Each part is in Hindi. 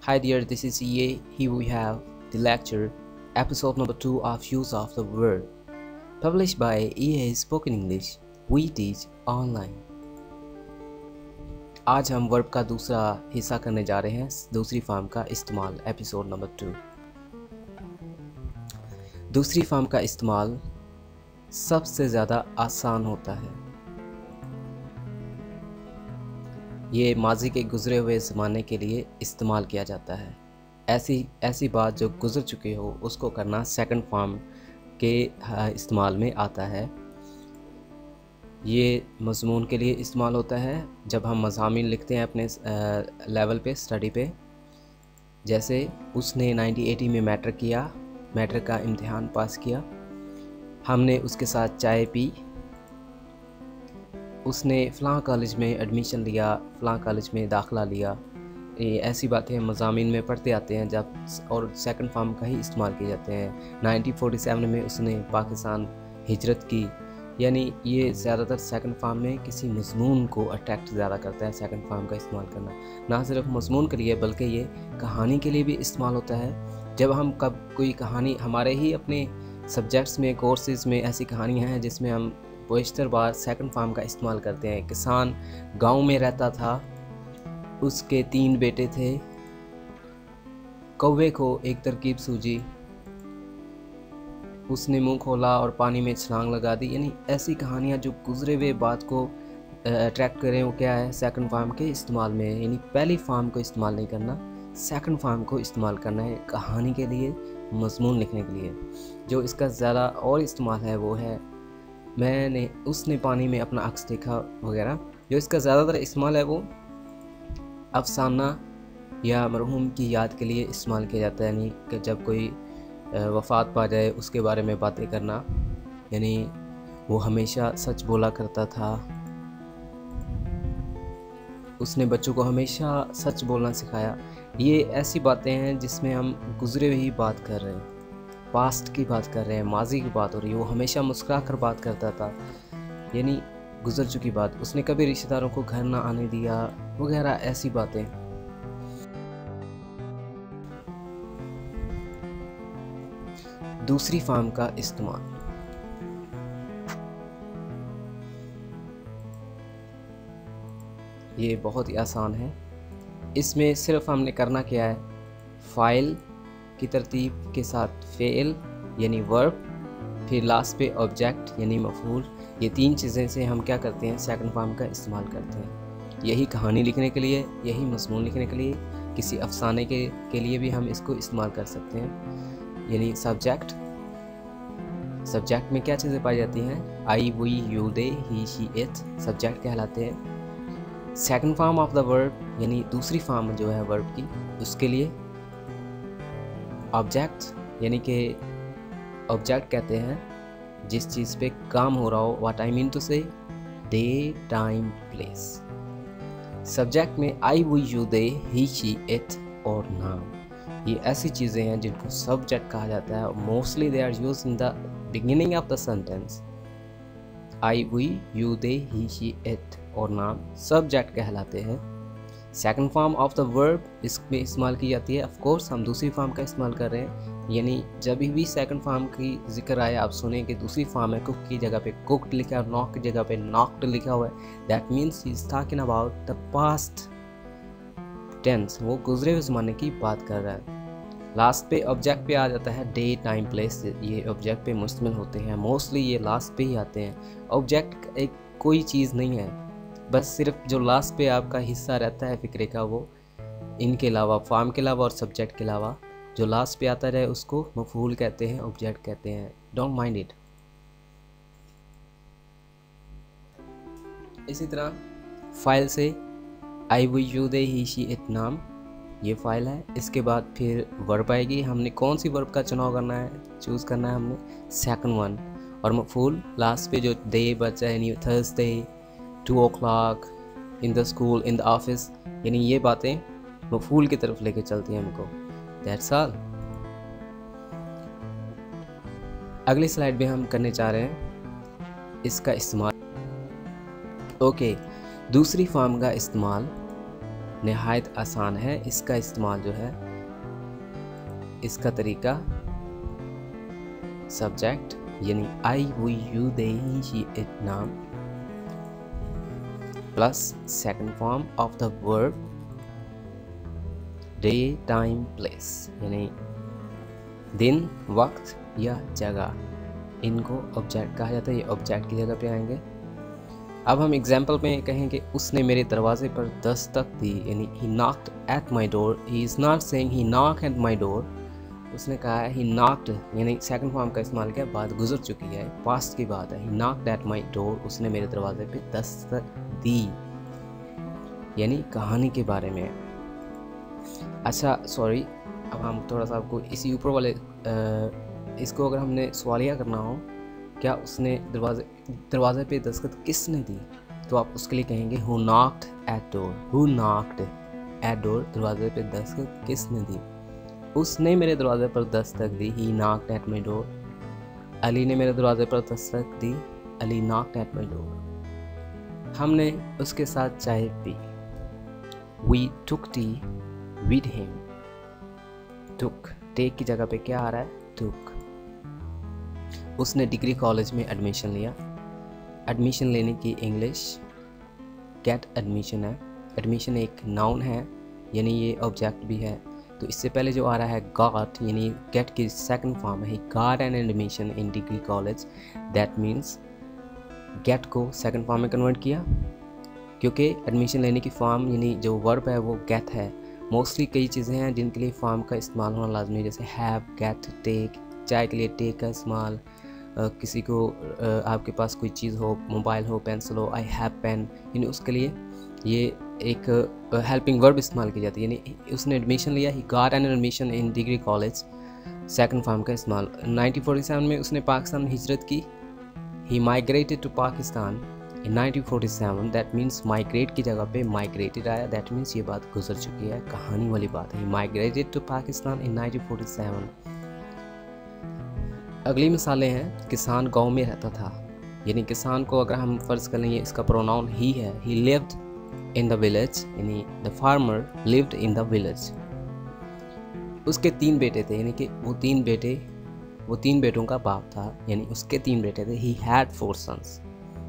Hi dear, this is EA. Here we have the lecture, episode number 2 of Use of the Word, published by EA Spoken English. We teach online. आज हम वर्ब का दूसरा हिस्सा करने जा रहे हैं, दूसरी फॉर्म का इस्तेमाल, एपिसोड नंबर 2। दूसरी फॉर्म का इस्तेमाल सबसे ज़्यादा आसान होता है। ये माजी के गुज़रे हुए ज़माने के लिए इस्तेमाल किया जाता है। ऐसी बात जो गुज़र चुकी हो उसको करना सेकंड फॉर्म के इस्तेमाल में आता है। ये मज़मून के लिए इस्तेमाल होता है जब हम मज़ामीन लिखते हैं अपने लेवल पे, स्टडी पे। जैसे उसने 1980 में मैट्रिक का इम्तिहान पास किया। हमने उसके साथ चाय पी। उसने फ़लाँ कॉलेज में एडमिशन लिया, फ़लाँ कॉलेज में दाखिला लिया। ये ऐसी बातें मज़ामीन में पढ़ते आते हैं जब, और सेकंड फॉर्म का ही इस्तेमाल किए जाते हैं। 1947 में उसने पाकिस्तान हिजरत की, यानी ये ज़्यादातर सेकंड फॉर्म में किसी मज़मून को अट्रैक्ट ज़्यादा करता है सेकंड फॉर्म का इस्तेमाल करना। ना सिर्फ मज़मून के लिए बल्कि ये कहानी के लिए भी इस्तेमाल होता है। जब हम कोई कहानी, हमारे ही अपने सब्जेक्ट्स में, कोर्सेज़ में ऐसी कहानियाँ हैं जिसमें हम बेशतर बार सेकंड फॉर्म का इस्तेमाल करते हैं। किसान गांव में रहता था, उसके 3 बेटे थे। कौवे को एक तरकीब सूझी, उसने मुंह खोला और पानी में छलांग लगा दी। यानी ऐसी कहानियाँ जो गुजरे हुए बात को अट्रैक्ट करें, वो क्या है, सेकंड फॉर्म के इस्तेमाल में है। यानी पहली फॉर्म को इस्तेमाल नहीं करना, सेकंड फॉर्म को इस्तेमाल करना है कहानी के लिए, मजमून लिखने के लिए। जो इसका ज़्यादा और इस्तेमाल है वो है उसने पानी में अपना अक्स देखा वगैरह। जो इसका ज़्यादातर इस्तेमाल है वो अफसाना या मरहूम की याद के लिए इस्तेमाल किया जाता है। यानी कि जब कोई वफ़ात पा जाए उसके बारे में बातें करना। यानी वो हमेशा सच बोला करता था, उसने बच्चों को हमेशा सच बोलना सिखाया। ये ऐसी बातें हैं जिसमें हम गुजरे हुए ही बात कर रहे हैं, पास्ट की बात कर रहे हैं, माजी की बात हो रही है। वो हमेशा मुस्कुरा कर बात करता था, यानी गुजर चुकी बात। उसने कभी रिश्तेदारों को घर ना आने दिया वगैरह, ऐसी बातें। दूसरी फॉर्म का इस्तेमाल, ये बहुत ही आसान है। इसमें सिर्फ हमने करना क्या है, फाइल की तरतीब के साथ फेल यानी वर्ब, फिर लास्ट पे ऑब्जेक्ट यानी मफूल। ये 3 चीज़ें से हम क्या करते हैं, सेकंड फॉर्म का इस्तेमाल करते हैं। यही कहानी लिखने के लिए, यही मज़मून लिखने के लिए, किसी अफसाने के लिए भी हम इसको इस्तेमाल कर सकते हैं। यानी सब्जेक्ट में क्या चीज़ें पाई जाती हैं, I, we, you, they, he, she, it, subject कहलाते हैं। Second form of the verb यानी दूसरी फॉर्म जो है वर्ब की, उसके लिए ऑब्जेक्ट, यानी कि ऑब्जेक्ट कहते हैं जिस चीज़ पे काम हो रहा हो। What I mean to say, day, time, place. Subject में I, we, you, they, he, she, it और नाम, ये ऐसी चीज़ें हैं जिनको सब्जेक्ट कहा जाता है। Mostly they are used in the beginning of the sentence. I, we, you, they, he, she, it और नाम सब्जेक्ट कहलाते हैं। Second form of the verb इसमें इस्तेमाल की जाती है। ऑफ कोर्स हम दूसरी फॉर्म का इस्तेमाल कर रहे हैं, यानी जब भी सेकंड फॉर्म की जिक्र आए, आप सुने कि दूसरी फॉर्म है, कुक की जगह पे कुक्ड लिखा है, नॉक की जगह पे नॉक्ड लिखा हुआ है, that means he is talking about the past tense. वो गुजरे हुए ज़माने की बात कर रहा है। लास्ट पे ऑब्जेक्ट पे आ जाता है डे, टाइम, प्लेस। ये ऑब्जेक्ट पे मुश्तमिल होते हैं, मोस्टली ये लास्ट पे ही आते हैं। ऑब्जेक्ट एक कोई चीज़ नहीं है, बस सिर्फ जो लास्ट पे आपका हिस्सा रहता है फ़िक्रे का, वो इनके अलावा, फॉर्म के अलावा और सब्जेक्ट के अलावा जो लास्ट पे आता रहे उसको मफूल कहते हैं, ऑब्जेक्ट कहते हैं। Don't mind it. इसी तरह फाइल से I, we, you, they, he, she, it, नाम, ये फाइल है। इसके बाद फिर वर्ब आएगी। हमने कौन सी वर्ब का चुनाव करना है, चूज़ करना है हमने, सेकंड वन। और मफूल लास्ट पे जो डे बचा है, यानी Thursday, 2 o'clock, in the school, in the office, यानी ये बातें मफूल की तरफ लेके चलती हैं हमको। That's all. अगली स्लाइड में हम करने चाह रहे हैं इसका इस्तेमाल। ओके, दूसरी फॉर्म का इस्तेमाल नहायत आसान है इसका इस्तेमाल जो है, इसका तरीका। सब्जेक्ट यानी आई वो you they he she it नाम plus second form of the verb day time place, यानी दिन, वक्त या जगह, इनको ऑब्जेक्ट कहा जाता है। ये ऑब्जेक्ट की जगह पे आएंगे। अब हम एग्जाम्पल में कहेंगे उसने मेरे दरवाजे पर दस्तक दी, यानी ही knocked at my door. He is not saying he knock eight my door, उसने कहा है ही नॉक्ड, यानी सेकंड फॉर्म का इस्तेमाल किया, बात गुजर चुकी है, पास्ट की बात है। ही नॉक्ड एट माई डोर, उसने मेरे दरवाजे पे दस्तक दी, यानी कहानी के बारे में। अच्छा सॉरी, अब हम थोड़ा सा आपको इसी ऊपर वाले इसको अगर हमने सवालिया करना हो, क्या उसने दरवाजे पे दस्तक किसने दी, तो आप उसके लिए कहेंगे who knocked eight door. Who knocked eight door, दरवाजे पे दस्तक किसने दी। उसने मेरे दरवाजे पर दस्तक दी, he knocked at my door. Ali ने मेरे दरवाजे पर दस्तक दी, Ali knocked at my door. हमने उसके साथ चाय पी, we took tea with him. Took, take की जगह पे क्या आ रहा है, टुक। उसने डिग्री कॉलेज में एडमिशन लिया। एडमिशन लेने की इंग्लिश गेट एडमिशन है। एडमिशन एक नाउन है, यानी ये ऑब्जेक्ट भी है। तो इससे पहले जो आ रहा है गॉट, यानी गेट की सेकंड फॉर्म है, got an admission in degree college. That means get को सेकंड फॉर्म में कन्वर्ट किया, क्योंकि एडमिशन लेने की फॉर्म यानी जो वर्ब है वो गेट है। मोस्टली कई चीज़ें हैं जिनके लिए फॉर्म का इस्तेमाल होना लाजमी है, जैसे हैव, गेट, टेक। चाय के लिए टेक का इस्तेमाल, किसी को आपके पास कोई चीज़ हो, मोबाइल हो, पेंसिल हो, आई हैव पेन, यानी उसके लिए ये एक हेल्पिंग वर्ब इस्तेमाल की जाती है। यानी उसने एडमिशन लिया, he got an admission in degree college, second form का इस्तेमाल। 1947 में उसने पाकिस्तान हिजरत की, he migrated to Pakistan in 1947। That means migrate की जगह पे माइग्रेटेड आया, दैट मीन्स ये बात गुजर चुकी है, कहानी वाली बात है। ही माइग्रेटेड टू पाकिस्तान इन 1947। अगली मिसालें हैं, किसान गांव में रहता था, यानी किसान को अगर हम फ़र्ज़ कर लेंगे इसका प्रोनाउन ही है। He lived in the village, यानी the farmer lived in the village. उसके 3 बेटे थे, यानी कि वो 3 बेटों का बाप था, यानी उसके 3 बेटे थे। He had 4 sons.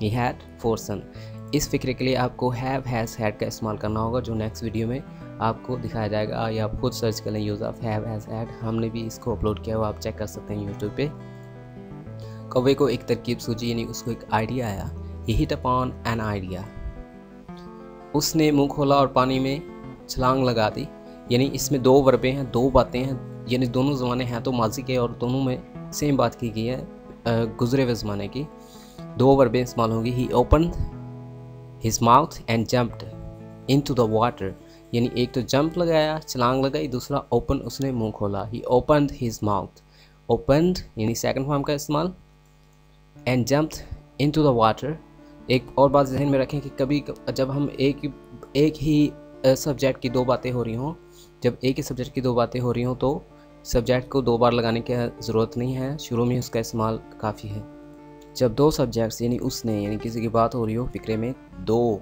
He had 4 son. इस फिक्रे के लिए आपको हैव, हैज़, हैड का इस्तेमाल करना होगा, जो नेक्स्ट वीडियो में आपको दिखाया जाएगा, या आप खुद सर्च कर लें use of have, has, had. हमने भी इसको अपलोड किया हुआ, आप चेक कर सकते हैं यूट्यूब पे। कौवे को एक तरकीब सूझी, यानी उसको एक आइडिया आया। ही हिट अपॉन एन आइडिया। उसने मुंह खोला और पानी में छलांग लगा दी, यानी इसमें 2 वर्बें हैं, 2 बातें हैं, यानी दोनों ज़माने हैं तो माजी के, और दोनों में सेम बात की गई है, गुजरे हुए ज़माने की। 2 वर्बें इस्तेमाल होंगी। He opened his mouth and jumped into the water, यानी एक तो जंप लगाया, छलांग लगाई, दूसरा ओपन, उसने मुंह खोला। ही ओपनड हिज माउथ। ओपनड यानी सेकंड फॉर्म का इस्तेमाल, and jumped into the water. एक और बात ज़हन में रखें कि कभी जब हम एक ही सब्जेक्ट की 2 बातें हो रही हों, जब एक ही सब्जेक्ट की 2 बातें हो रही हों तो सब्जेक्ट को 2 बार लगाने की ज़रूरत नहीं है, शुरू में उसका इस्तेमाल काफ़ी है। जब 2 सब्जेक्ट्स यानी उसने, यानी किसी की बात हो रही हो फिक्रे में, 2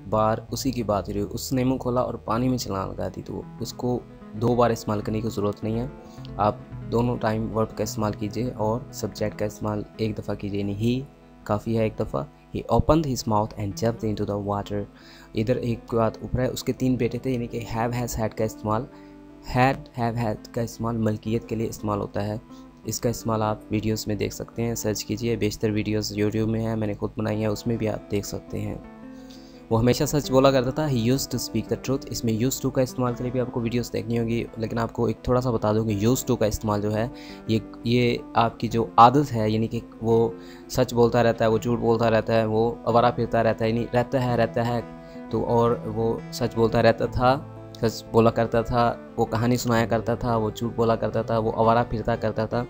बार उसी की बात हो रही हो, उसने मुंह खोला और पानी में छलांग लगा दी, तो उसको 2 बार इस्तेमाल करने की ज़रूरत नहीं है। आप दोनों टाइम वर्ब का इस्तेमाल कीजिए और सब्जेक्ट का इस्तेमाल एक दफ़ा कीजिए, यानी ही काफ़ी है एक दफ़ा। He opened his mouth and jumped into the water. इधर एक बात ऊपर है, उसके 3 बेटे थे, यानी कि हैव, हैज़, हैड का इस्तेमाल, हैड, हैव, हैड का इस्तेमाल मलकियत के लिए इस्तेमाल होता है। इसका इस्तेमाल आप वीडियोस में देख सकते हैं, सर्च कीजिए, बेशतर वीडियोस यूट्यूब में है, मैंने खुद बनाई है, उसमें भी आप देख सकते हैं। वो हमेशा सच बोला करता था, he used to speak the truth. इसमें यूज्ड टू का इस्तेमाल के लिए भी आपको वीडियोस देखनी होगी, लेकिन आपको एक थोड़ा सा बता दूँ कि यूज्ड टू का इस्तेमाल जो है ये आपकी जो आदत है, यानी कि वो सच बोलता रहता है, वो झूठ बोलता रहता है, वो आवारा फिरता रहता है, यानी रहता है तो, और वो सच बोलता रहता था, सच बोला करता था, वो कहानी सुनाया करता था, वो झूठ बोला करता था, वो आवारा फिरता करता था।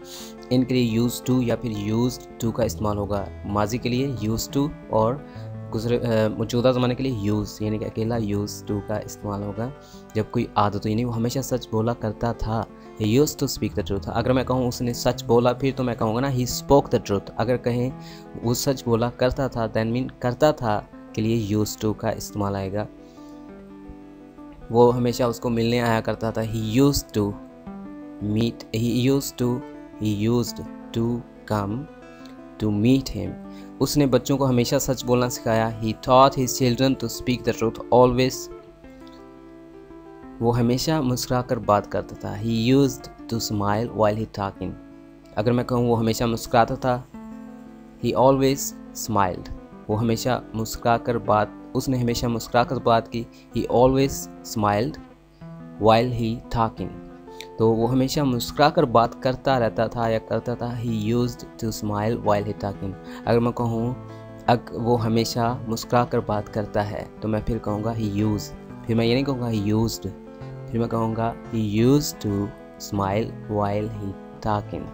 इनके लिए यूज़ टू या फिर यूज्ड टू का इस्तेमाल होगा। माजी के लिए यूज़ टू और मौजूदा ज़माने के लिए यूज़, यानी कि अकेला यूज़ टू का इस्तेमाल होगा जब कोई आदत हो, यानी वो हमेशा सच बोला करता था। He used to speak the truth. अगर मैं कहूँ उसने सच बोला, फिर तो मैं कहूँगा ना ही स्पोक द ट्रूथ। अगर कहें वो सच बोला करता था, दैट मीन करता था के लिए यूज्ड टू का इस्तेमाल आएगा। वो हमेशा उसको मिलने आया करता था। He used to come to meet him. उसने बच्चों को हमेशा सच बोलना सिखाया। He taught his children to speak the truth always. वो हमेशा मुस्कुराकर बात करता था। He used to smile while he talking. अगर मैं कहूँ वो हमेशा मुस्कुराता था, He always smiled. वो हमेशा उसने हमेशा मुस्कुराकर बात की। He always smiled while he talking. तो वो हमेशा मुस्कुराकर बात करता रहता था या करता था। He used to smile while he talking. अगर मैं कहूँ वो हमेशा मुस्कुराकर बात करता है तो मैं फिर कहूँगा he used. फिर मैं ये नहीं कहूँगा he used, फिर मैं कहूँगा he used to smile while he talking.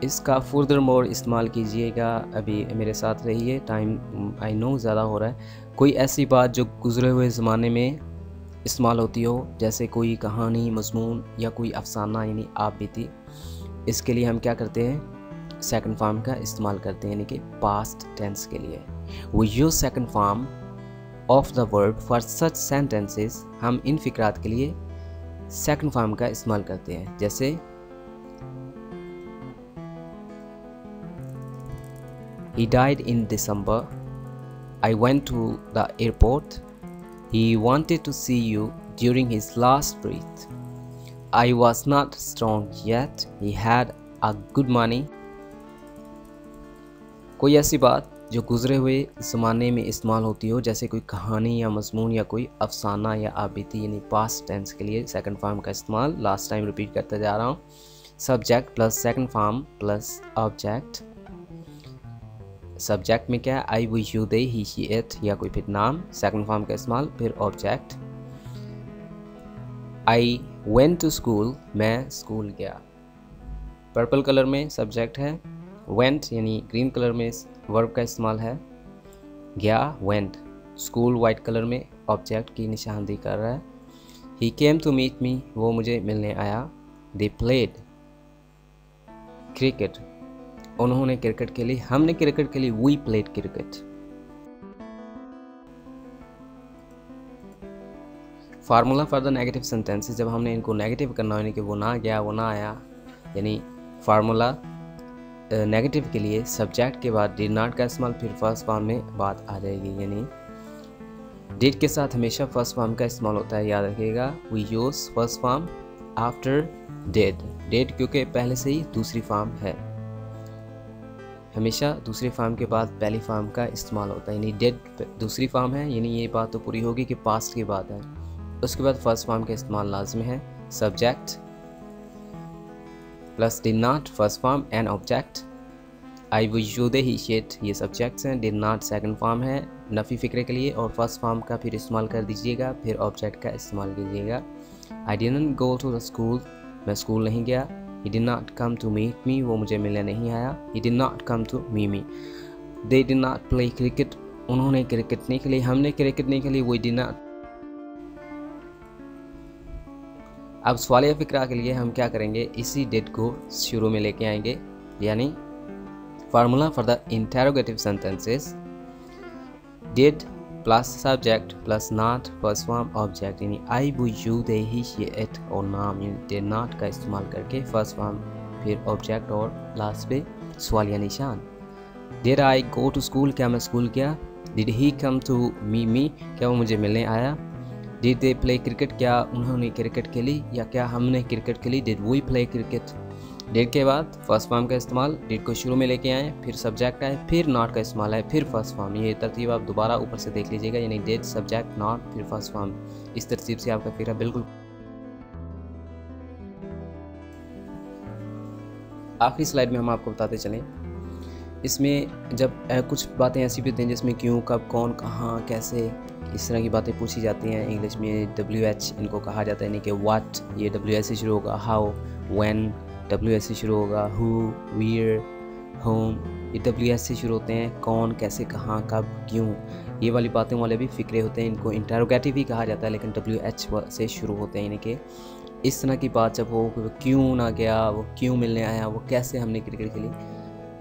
इसका फर्दर मोर इस्तेमाल कीजिएगा। अभी मेरे साथ रहिए, टाइम आई नो ज़्यादा हो रहा है। कोई ऐसी बात जो गुज़रे हुए ज़माने में इस्तेमाल होती हो, जैसे कोई कहानी, मज़मून या कोई अफसाना यानी आप बीती, इसके लिए हम क्या करते हैं, सेकंड फॉर्म का इस्तेमाल करते हैं, यानी कि पास्ट टेंस के लिए। We use second form of the verb for such sentences. हम इन फ़िक्रात के लिए सेकंड फॉर्म का इस्तेमाल करते हैं। जैसे He died in December. I went to the airport. He wanted to see you during his last breath. I was not strong yet. He had a good money. कोई ऐसी बात जो गुज़रे हुए ज़माने में इस्तेमाल होती हो, जैसे कोई कहानी या मज़मून या कोई अफसाना या आबिती, यानी पास्ट टेंस के लिए सेकंड फॉर्म का इस्तेमाल। लास्ट टाइम रिपीट करते जा रहा हूँ। Subject plus second form plus object. Subject में क्या है, I, we, you, they, he, she, it या कोई फिर नाम। सेकंड फॉर्म का इस्तेमाल। फिर object. I went to school, मैं स्कूल गया। पर्पल कलर में सब्जेक्ट है। वेंट यानी ग्रीन कलर में वर्ब का इस्तेमाल है। गया, वेंट। स्कूल वाइट कलर में ऑब्जेक्ट की निशानदेही कर रहा है। ही केम टू मीट मी, वो मुझे मिलने आया। दे प्लेड क्रिकेट, उन्होंने क्रिकेट खेली। हमने क्रिकेट खेली, we played cricket. Formula for the negative sentences, जब हमने इनको नेगेटिव करना हो, यानी कि वो ना गया, वो ना आया, यानी फार्मूला नेगेटिव के लिए सब्जेक्ट के बाद डिड नॉट का इस्तेमाल, फिर फर्स्ट फॉर्म में बात आ जाएगी। यानी डिड के साथ हमेशा फर्स्ट फॉर्म का इस्तेमाल होता है, याद रखिएगा। We use first form after did क्योंकि पहले से ही दूसरी फॉर्म है। हमेशा दूसरे फॉर्म के बाद पहली फॉर्म का इस्तेमाल होता है, यानी डिड दूसरी फॉर्म है, यानी ये बात तो पूरी होगी कि पास्ट की बात है। उसके बाद फर्स्ट फॉर्म का इस्तेमाल लाजमी है। Subject plus did not first form and object. I, we, you, they, he, she, it ये सब्जेक्ट्स हैं। डिड नॉट सेकंड फॉर्म है नफ़ी फ़िक्रे के लिए, और फर्स्ट फॉर्म का फिर इस्तेमाल कर दीजिएगा, फिर ऑब्जेक्ट का इस्तेमाल कीजिएगा। I didn't go to the school, मैं स्कूल नहीं गया। He did not come to meet me, वो मुझे मिलने नहीं आया। He did not come to meet me. They did not play cricket, उन्होंने क्रिकेट नहीं खेली। हमने क्रिकेट नहीं खेली, we did not। अब सवालिया फिक्रा के लिए हम क्या करेंगे, इसी डिड को शुरू में लेके आएंगे, यानी formula for the interrogative sentences, did plus subject plus not first form object, यानी I, we, you, they, he, she, it और नाम यानी डिड नॉट का इस्तेमाल करके फर्स्ट फॉर्म, फिर ऑब्जेक्ट और लास्ट पे सवालिया निशान। Did I go to school, क्या मैं स्कूल गया। Did he come to me, क्या वो मुझे मिलने आया। डिड दे प्ले क्रिकेट, क्या उन्होंने क्रिकेट खेली या क्या हमने क्रिकेट खेली। Did we play cricket. Did के बाद फर्स्ट फॉर्म का इस्तेमाल, डिड को शुरू में लेके आए, फिर सब्जेक्ट आए, फिर नॉट का इस्तेमाल है, फिर फर्स्ट फॉर्म। ये तरतीब आप दोबारा ऊपर से देख लीजिएगा, यानी डिड सब्जेक्ट नॉट फिर फर्स्ट फॉर्म। इस तरतीब से आपका फिर बिल्कुल। आखिरी स्लाइड में हम आपको बताते चलें, इसमें जब कुछ बातें ऐसी भी होती हैं जिसमें क्यों, कब, कौन, कहाँ, कैसे, इस तरह की बातें पूछी जाती हैं। इंग्लिश में WH इनको कहा जाता है, यानी कि व्हाट, ये WH से शुरू होगा। हाउ, व्हेन, WH से शुरू होगा। हु, वेयर, होम, ये WH से शुरू होते हैं। कौन, कैसे, कहाँ, कब, क्यों, ये वाली बातें वाले भी फिक्रे होते हैं। इनको इंटरोगेटिव भी कहा जाता है, लेकिन WH से शुरू होते हैं, यानी कि इस तरह की बात जब वो क्यों ना गया, वो क्यों मिलने आया, वो कैसे हमने क्रिकेट खेली,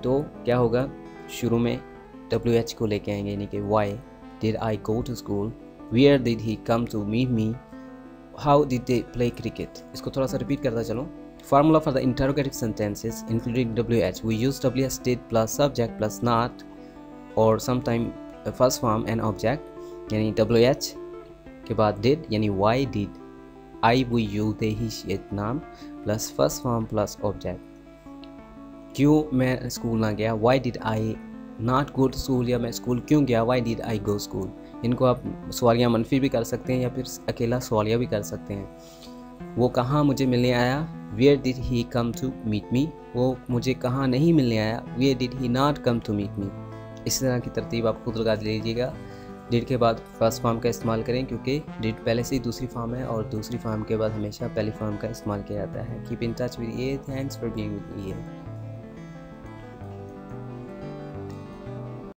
तो क्या होगा, शुरू में WH को लेके आएंगे, यानी कि why did I go to school, where did he come to meet me, how did they play cricket। इसको थोड़ा सा रिपीट करता चलो। Formula for the interrogative sentences including WH, we use WH did plus subject plus not or sometime first form and object, यानी WH के बाद did यानी why did, I we you they he she it नाम plus first form plus object. क्यों मैं स्कूल ना गया, why did I not go to school, या मैं स्कूल क्यों गया, why did I go school। इनको आप सवालिया मनफी भी कर सकते हैं या फिर अकेला सवालिया भी कर सकते हैं। वो कहाँ मुझे मिलने आया, where did he come to meet me, वो मुझे कहाँ नहीं मिलने आया, where did he not come to meet me। इस तरह की तरतीब आप खुद लगा लीजिएगा। डिड के बाद फर्स्ट फॉर्म का इस्तेमाल करें, क्योंकि डिड पहले से ही दूसरी फॉर्म है और दूसरी फॉर्म के बाद हमेशा पहली फॉर्म का इस्तेमाल किया जाता है। कीप इन टच विद ये, थैंक्स फॉर बीइंग विद ये।